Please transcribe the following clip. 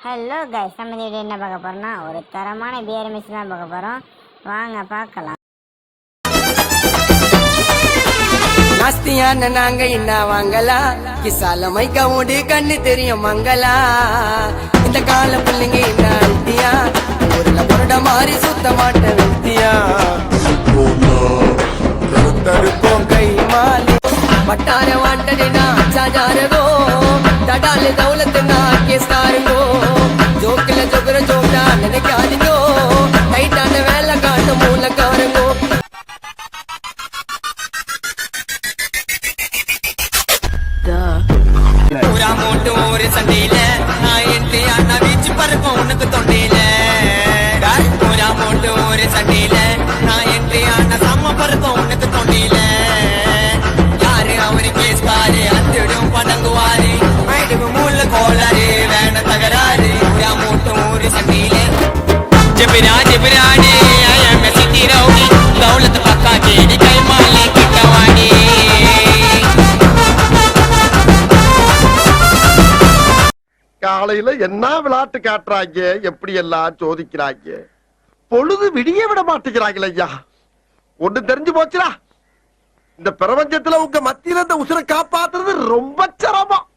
Hello guys, நம்ம இந்த video என்ன பார்க்க போறோம்னா ஒரு தரமான பியர் மிக்ஸ் தான் பார்க்க போறோம். வாங்க பார்க்கலாம். நாஸ்தியான நாங்க என்ன வாங்கலா கிசால மைக்க ஓடி கண்ணு தெரியும் மங்களா. இந்த கால பிள்ளைங்க என்ன அழுத்தியா ஊர்ல பொருட மாறி சுத்த மாட்ட வெத்தியா. கை மாலி பட்டார வாண்டனா சாஜாரதோ தடால தௌலத்துனா கேஸ்தாருங்கோ. ஜோக்கில ஜோக்குற ஜோக்கா நினைக்காதீங்கோ, டைட்டான வேலை காட்டு மூலக்காரங்கோ. பூரா மோட்டு ஒரு சண்டையில நான் என்ட்ரி ஆனா வீச்சு பறக்கும் உனக்கு தொண்டையில. பூரா மோட்டு ஒரு சண்டையில நான் என்ட்ரி ஆனா சம்ம பறக்கும் உனக்கு தொண்டையில. யாரு அவரு கேஸ் பாரு அத்திடும் பணங்குவாரு மைடுக்கு மூல கோளாறு வேண தகராறு. பூரா மோட்டு ஒரு சண்டையில ஜெபிரா ஜெபிராடி ஐயம் சிட்டி ரவுடி தௌலத் பக்கா கேடி கைமாலி கிட்டவாடி. காலையில என்ன விளையாட்டு காட்டுறாங்க, எப்படி எல்லாம் சோதிக்கிறாங்க. பொழுது விடிய விட மாட்டேங்கிறாங்களே ஐயா. ஒண்ணு தெரிஞ்சு போச்சுடா, இந்த பிரபஞ்சத்துல உங்க மத்தியில இந்த உசுரை காப்பாத்துறது ரொம்ப சிரமம்.